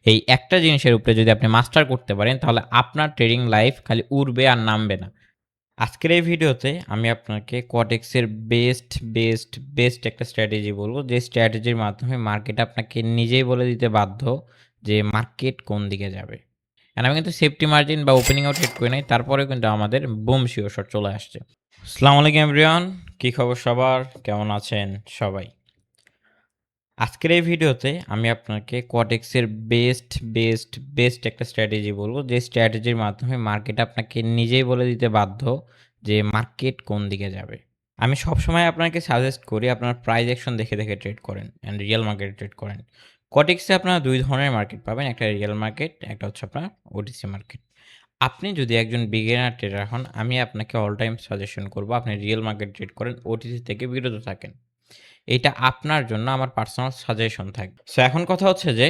এই একটা জিনিসের উপরে যদি আপনি মাস্টার করতে পারেন তাহলে আপনার ট্রেডিং লাইফ খালি উড়বে আর নামবে না। আজকের এই ভিডিওতে আমি আপনাকে কোয়াটেক্সের বেস্ট একটা স্ট্র্যাটেজি বলবো, যে স্ট্র্যাটেজির মাধ্যমে মার্কেট আপনাকে নিজেই বলে দিতে বাধ্য যে মার্কেট কোন দিকে যাবে। আমি কিন্তু সেফটি মার্জিন বা ওপেনিংও ট্রেড করি নাই, তারপরেও কিন্তু আমাদের বুম শিওর শট চলে আসছে। আসসালামু আলাইকুম এভরিওয়ান, কী খবর সবার, কেমন আছেন সবাই? আজকের এই ভিডিওতে আমি আপনাকে কোয়াটেক্সের বেস্ট একটা স্ট্র্যাটেজি বলবো, যে স্ট্র্যাটেজির মাধ্যমে মার্কেট আপনাকে নিজেই বলে দিতে বাধ্য যে মার্কেট কোন দিকে যাবে। আমি সবসময় আপনাকে সাজেস্ট করি আপনার প্রাইস অ্যাকশন দেখে ট্রেড করেন অ্যান্ড রিয়েল মার্কেটে ট্রেড করেন। কোয়াটেক্সে আপনারা দুই ধরনের মার্কেট পাবেন, একটা রিয়েল মার্কেট, একটা হচ্ছে আপনার ওটিসি মার্কেট। আপনি যদি একজন বিগিনার ট্রেডার হন, আমি আপনাকে অল টাইম সাজেশন করবো আপনি রিয়েল মার্কেট ট্রেড করেন, ওটিসি থেকে বিরত থাকেন। এটা আপনার জন্য আমার পার্সোনাল সাজেশন থাকবে। সো এখন কথা হচ্ছে যে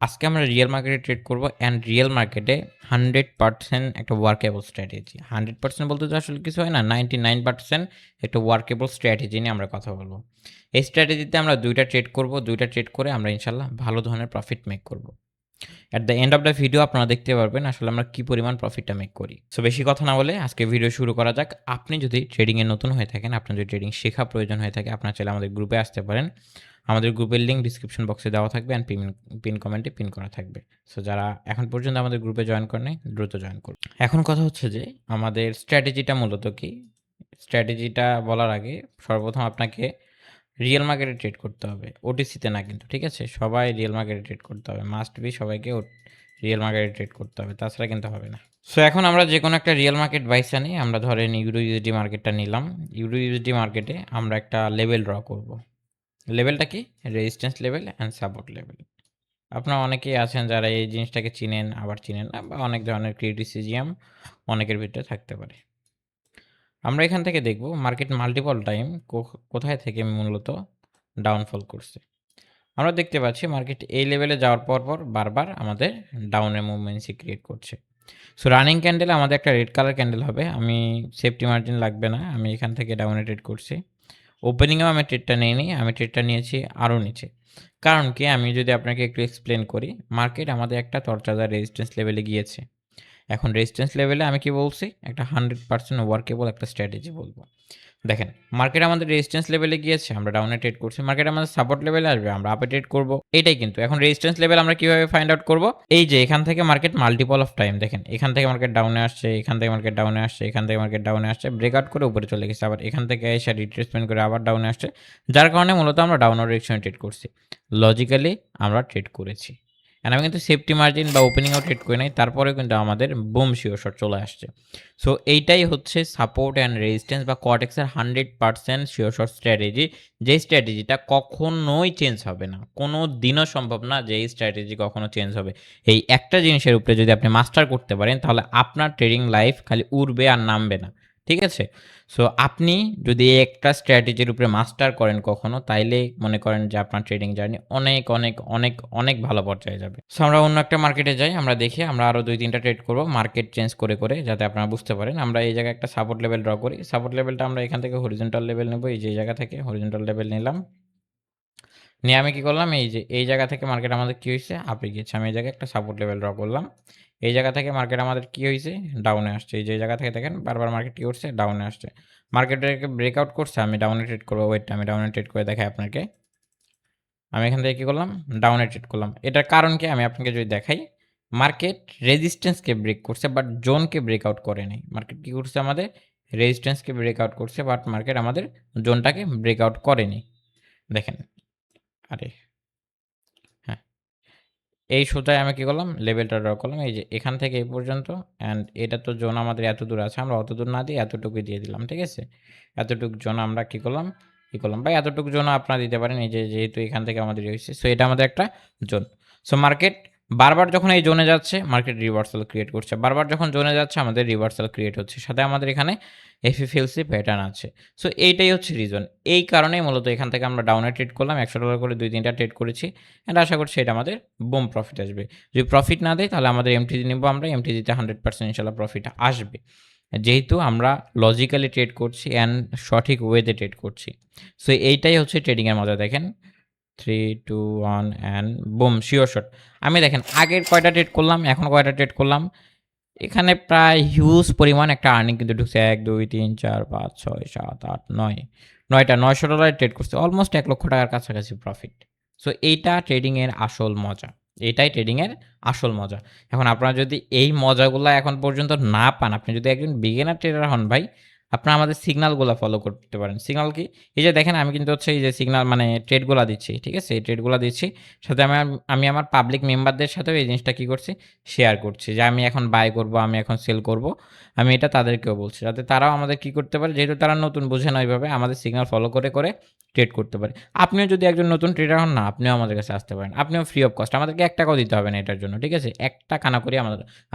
আজকে আমরা রিয়েল মার্কেটে ট্রেড করব অ্যান্ড রিয়েল মার্কেটে 100% একটা ওয়ার্কেবল স্ট্র্যাটেজি। 100% বলতে তো আসলে কিছু হয় না, 99% একটা ওয়ার্কেবল স্ট্র্যাটেজি নিয়ে আমরা কথা বলবো। এই স্ট্র্যাটেজিতে আমরা দুইটা ট্রেড করব, দুইটা ট্রেড করে আমরা ইনশাল্লাহ ভালো ধরনের প্রফিট মেক করব। At the end of the video আপনারা দেখতে পারবেন আসলে আমরা কী পরিমাণ প্রফিটটা মেক করি। সো বেশি কথা না বলে আজকে ভিডিও শুরু করা যাক। আপনি যদি ট্রেডিংয়ে নতুন হয়ে থাকেন, আপনার যদি ট্রেডিং শেখা প্রয়োজন হয়ে থাকে, আপনার চাইলে আমাদের গ্রুপে আসতে পারেন। আমাদের গ্রুপের লিঙ্ক ডিসক্রিপশন বক্সে দেওয়া থাকবে অ্যান্ড পিন কমেন্টে পিন করা থাকবে। সো যারা এখন পর্যন্ত আমাদের গ্রুপে জয়েন করেন নাই, দ্রুত জয়েন করুন। এখন কথা হচ্ছে যে আমাদের স্ট্র্যাটেজিটা মূলত কি। স্ট্র্যাটেজিটা বলার আগে সর্বপ্রথম আপনাকে রিয়েল মার্কেটে ট্রেড করতে হবে, ওটিসিতে না কিন্তু, ঠিক আছে? সবাই রিয়েল মার্কেটে ট্রেড করতে হবে, মাস্ট বি সবাইকে রিয়েল মার্কেটে ট্রেড করতে হবে, তাছাড়া কিন্তু হবে না। সো এখন আমরা যে কোনো একটা রিয়েল মার্কেট বাইসা নিই। আমরা ধরেন ইউরো ইউএসডি মার্কেটটা নিলাম। ইউরো ইউএসডি মার্কেটে আমরা একটা লেভেল ড্র করব। লেভেলটা কি? Resistance level and support level. আপনারা অনেকেই আছেন যারা এই জিনিসটাকে চিনেন, আবার চিনেন না, বা অনেক ধরনের ক্রিটিসিজম অনেকের ভিতরে থাকতে পারে। আমরা এখান থেকে দেখব মার্কেট মাল্টিপল টাইম কোথায় থেকে মূলত ডাউনফল করছে। আমরা দেখতে পাচ্ছি মার্কেট এই লেভেলে যাওয়ার পর বারবার আমাদের ডাউনের মুভমেন্টসই ক্রিয়েট করছে। সো রানিং ক্যান্ডেলে আমাদের একটা রেড কালার ক্যান্ডেল হবে। আমি সেফটি মার্জিন লাগবে না, আমি এখান থেকে ডাউনে ট্রেড করছি। ওপেনিংয়েও আমি ট্রেডটা নিইনি, আমি ট্রেডটা নিয়েছি আরও নিচে। কারণ কি, আমি যদি আপনাকে একটু এক্সপ্লেন করি, মার্কেট আমাদের একটা তরতাজা রেজিস্ট্যান্স লেভেলে গিয়েছে। এখন রেজিস্ট্যান্স লেভেলে আমি কি বলছি, একটা 100% ওয়ার্কেবল একটা স্ট্র্যাটেজি বলবো। দেখেন, মার্কেট আমাদের রেজিস্ট্যান্স লেভেলে গিয়েছে, আমরা ডাউনে ট্রেড করছি। মার্কেট আমাদের সাপোর্ট লেভেলে আসবে, আমরা আপে ট্রেড করব। এটাই কিন্তু। এখন রেজিস্ট্যান্স লেভেল আমরা কিভাবে ফাইন্ড আউট করব? এই যে এখান থেকে মার্কেট মাল্টিপল অফ টাইম, দেখেন এখান থেকে মার্কেট ডাউনে আসছে, এখান থেকে মার্কেট ডাউনে আসছে, এখান থেকে মার্কেট ডাউনে আসছে, ব্রেকআউট করে উপরে চলে গেছে, আবার এখান থেকে এসে রিট্রেসমেন্ট করে আবার ডাউনে আসছে, যার কারণে মূলত আমরা ডাউনার ডিরেকশনে ট্রেড করছি। লজিক্যালি আমরা ট্রেড করেছি। আমি কিন্তু সেফটি মার্জিন বা ওপেনিংও ট্রেড করি নাই, তারপরেও কিন্তু আমাদের বুম শিওর শট চলে আসছে। সো এইটাই হচ্ছে সাপোর্ট অ্যান্ড রেজিস্ট্যান্স বা কোয়াটেক্সের 100% শিওর শট স্ট্র্যাটেজি। যেই স্ট্র্যাটেজিটা কখনোই চেঞ্জ হবে না, কোনো দিনও সম্ভব না যে এই স্ট্র্যাটেজি কখনো চেঞ্জ হবে। এই একটা জিনিসের উপরে যদি আপনি মাস্টার করতে পারেন তাহলে আপনার ট্রেডিং লাইফ খালি উড়বে আর নামবে না, ঠিক আছে? সো আপনি যদি একটা স্ট্র্যাটেজির উপরে মাস্টার করেন কখনো, তাইলে মনে করেন যে আপনার ট্রেডিং জার্নি অনেক অনেক অনেক অনেক ভালো পর্যায়ে যাবে। সো আমরা অন্য একটা মার্কেটে যাই, আমরা দেখি আমরা আরও 2-3টা ট্রেড করব মার্কেট চেঞ্জ করে যাতে আপনারা বুঝতে পারেন। আমরা এই জায়গায় একটা সাপোর্ট লেভেল ড্র করি। সাপোর্ট লেভেলটা আমরা এখান থেকে হরিজন্টাল লেভেল নেব, এই যে জায়গা থেকে হরিজন্টাল লেভেল নিলাম। নিয়ে আমি কি করলাম, এই যে এই জায়গা থেকে মার্কেট আমাদের কি হয়েছে, আপে গিয়েছে। আমি এই জায়গায় একটা সাপোর্ট লেভেল ড্র করলাম। এই জায়গা থেকে মার্কেট আমাদের কি হয়েছে, ডাউনে আসছে। এই যে জায়গা থেকে দেখেন বারবার মার্কেট কি করছে, ডাউনে আসছে। মার্কেটটাকে ব্রেকআউট করছে, আমি ডাউনে ট্রেড করবো। ওয়েট, আমি ডাউনে ট্রেড করে দেখাই আপনাকে। আমি এখান থেকে কি করলাম, ডাউনে ট্রেড করলাম। এটার কারণ কি আমি আপনাকে যদি দেখাই, মার্কেট রেজিস্ট্যান্সকে ব্রেক করছে বাট জোনকে ব্রেকআউট করে নাই। মার্কেট কি করছে, আমাদের রেজিস্ট্যান্সকে ব্রেকআউট করছে বাট মার্কেট আমাদের জোনটাকে ব্রেকআউট করেনি। দেখেন, আরে হ্যাঁ, এই সোজায় আমি কি করলাম, লেভেলটা ড্র করলাম এই যে এখান থেকে এই পর্যন্ত। অ্যান্ড এটা তো জোন আমাদের এত দূর আছে, আমরা অত দূর না দিয়ে এতটুকুই দিয়ে দিলাম, ঠিক আছে? এতটুকু জোন আমরা কি করলাম, বা এতটুকু জোন আপনারা দিতে পারেন, এই যে যেহেতু এখান থেকে আমাদের হয়েছে। সো এটা আমাদের একটা জোন। সো মার্কেট বারবার যখন এই জোনে যাচ্ছে মার্কেট রিভার্সাল ক্রিয়েট করছে, বারবার যখন জোনে যাচ্ছে আমাদের রিভার্সাল ক্রিয়েট হচ্ছে, সাথে আমাদের এখানে এফএফএলসি প্যাটার্ন আছে। সো এইটাই হচ্ছে রিজন। এই কারণেই মূলত এখান থেকে আমরা ডাউনে ট্রেড করলাম, $100 করে 2-3টা ট্রেড করেছি। অ্যান্ড আশা করছি এটা আমাদের বুম প্রফিট আসবে। যদি প্রফিট না দেয় তাহলে আমাদের এমটিজি নিব আমরা, এমটিজিতে 100% ইনশাল্লাহ প্রফিট আসবে, যেহেতু আমরা লজিক্যালি ট্রেড করছি অ্যান্ড সঠিক ওয়েতে ট্রেড করছি। সো এইটাই হচ্ছে ট্রেডিংয়ের মজা। দেখেন 3, 2, 1 অ্যান্ড বুম শিওর শট। আমি দেখেন আগের কয়টা ট্রেড করলাম, এখন কয়টা ট্রেড করলাম। এখানে প্রায় হিউজ পরিমাণ একটা আর্নিং কিন্তু ঢুকছে। ১, ২, ৩, ৪, ৫, ৬, ৭, ৮, ৯, ৯টা $৯০০ ট্রেড করছে। অলমোস্ট ৳১,০০,০০০ কাছাকাছি প্রফিট। সো এইটা ট্রেডিং এর আসল মজা। এটাই ট্রেডিং এর আসল মজা। এখন আপনারা যদি এই মজাগুলা এখন পর্যন্ত না পান, আপনি যদি একজন বিগিনার ট্রেডার হন ভাই, আপনারা আমাদের সিগন্যালগুলা ফলো করতে পারেন। সিগন্যাল কি? এই যে দেখেন আমি কিন্তু হচ্ছে এই যে সিগন্যাল মানে ট্রেডগুলা দিচ্ছি, ঠিক আছে? এই ট্রেডগুলা দিচ্ছি। সাথে আমি আমার পাবলিক মেম্বারদের সাথেও এই জিনিসটা কি করছি? শেয়ার করছি যে আমি এখন বাই করব, আমি এখন সেল করব। আমি এটা তাদেরকেও বলছি। যাতে তারাও আমাদের কি করতে পারে, যেহেতু তারা নতুন বোঝে না ওইভাবে, আমাদের সিগন্যাল ফলো করে ট্রেড করতে পারে। আপনিও যদি একজন নতুন ট্রেডার হন না, আপনিও আমাদের কাছে আসতে পারেন। আপনিও ফ্রি অফ কস্ট। আমাদেরকে ৳১ দিতে হবে না এটার জন্য, ঠিক আছে? ৳১ করি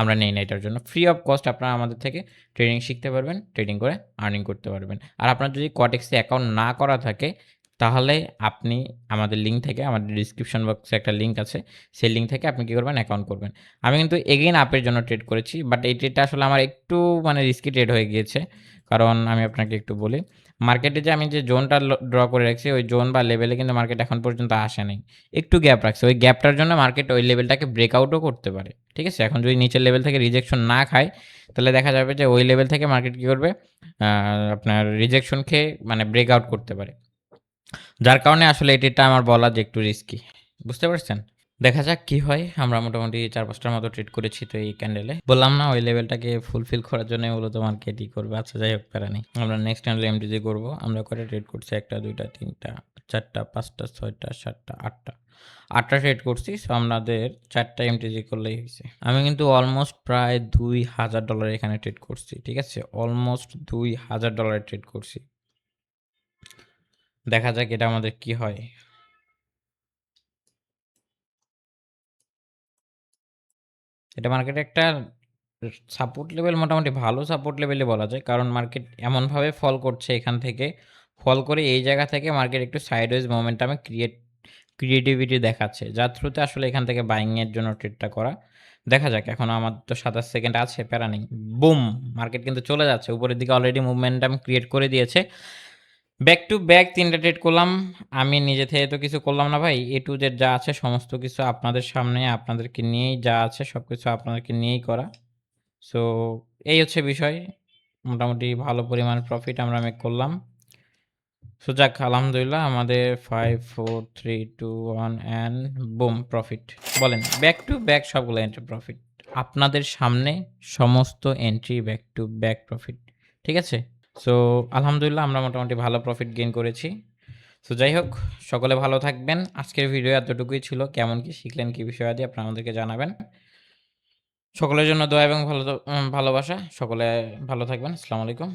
আমরা নেই না এটার জন্য। ফ্রি অফ কস্ট আপনারা আমাদের থেকে ট্রেডিং শিখতে পারবেন, ট্রেডিং করে আর্নিং করতে পারবেন। আর আপনার যদি কোয়াটেক্সে অ্যাকাউন্ট না করা থাকে, তাহলে আপনি আমাদের লিঙ্ক থেকে, আমাদের ডিসক্রিপশন বক্সে একটা লিঙ্ক আছে। সেই লিঙ্ক থেকে আপনি কি করবেন? অ্যাকাউন্ট করবেন। আমি কিন্তু এগেইন আপের জন্য ট্রেড করেছি। বাট এই ট্রেডটা আসলে আমার একটু মানে রিস্কি ট্রেড হয়ে গিয়েছে। কারণ আমি আপনাকে একটু বলি। মার্কেটে যে আমি যে জোনটা ড্র করে রাখছি, ওই জোন বা লেভেলে কিন্তু মার্কেট এখন পর্যন্ত আসে নাই। একটু গ্যাপ রাখছে। ওই গ্যাপটার জন্য মার্কেট ওই লেভেলটাকে ব্রেকআউটও করতে পারে। ঠিক আছে? এখন যদি নিচের লেভেল থেকে রিজেকশন না খায়, তাহলে দেখা যাবে যে ওই লেভেল থেকে মার্কেট কি করবে? আ আপনার রিজেকশন খেয়ে মানে ব্রেকআউট করতে পারে। যার কারণে আসলে এই ট্রেডটা আমার বলা যে একটু রিস্কি। বুঝতে পারছেন? দেখা যাক কি হয়। আমরা মোটামুটি ৪-৫ টার মতো ট্রেড করেছি তো এই ক্যান্ডেলে। বললাম না ওই লেভেলটাকে ফুলফিল করার জন্যই মূলত মার্কেটই করবে। আচ্ছা যাই হোক প্যারা নেই। আমরা নেক্সট ক্যান্ডেলে এমটিজি করব। আমরা কয়টা ট্রেড করছি? ১ টা, ২ টা, ৩ টা, ৪ টা, ৫ টা, ৬ টা, ৭ টা, ৮ টা। ৮ টা ট্রেড করছি। সো আমাদের ৪ টা এমটিজি করলেই হইছে। আমি কিন্তু অলমোস্ট প্রায় $২,০০০ এখানে ট্রেড করছি। ঠিক আছে? অলমোস্ট $২,০০০ ট্রেড করছি। দেখা যাক এটা আমাদের কি হয়। এটা মার্কেটে একটা সাপোর্ট লেভেল মোটামুটি ভালো সাপোর্ট লেভেলই বলা যায়। কারণ মার্কেট এমনভাবে ফল করছে এখান থেকে, ফল করে এই জায়গা থেকে মার্কেট একটু সাইডওয়েজ মোমেন্টামে ক্রিয়েটিভিটি দেখাচ্ছে। যার থ্রুতে আসলে এখান থেকে বাইং এর জন্য ট্রেডটা করা। দেখা যাক এখনো আমার তো ২৭ সেকেন্ড আছে, প্যারা নেই। বুম! মার্কেট কিন্তু চলে যাচ্ছে। উপরের দিকে অলরেডি মোমেন্টাম ক্রিয়েট করে দিয়েছে। ব্যাক টু ব্যাক ৩ টা ট্রেড করলাম। আমি নিজে থেকে তো কিছু করলাম না ভাই। A to Z যা আছে সমস্ত কিছু আপনাদের সামনে আপনাদেরকে নিয়েই যা আছে সবকিছু আপনাদেরকে নিয়েই করা। সো এই হচ্ছে বিষয়। মোটামুটি ভালো পরিমাণ প্রফিট আমরা মেক করলাম। সো যাক আলহামদুলিল্লাহ আমাদের ৫, ৪, ৩, ২, ১ অ্যান্ড বুম প্রফিট। বলেন ব্যাক টু ব্যাক সবগুলো এন্ট্রি প্রফিট। আপনাদের সামনে সমস্ত entry back to back profit. ঠিক আছে? সো আলহামদুলিল্লাহ আমরা মোটামুটি ভালো প্রফিট গেইন করেছি। সো যাই হোক সকলে ভালো থাকবেন। আজকের ভিডিও এতটুকুই ছিল। কেমন কি শিখলেন, কি বিষয়াদি আপনারা আমাদেরকে জানাবেন। সকলের জন্য দোয়া এবং ভালোবাসা। সকলে ভালো থাকবেন। আসসালামু আলাইকুম।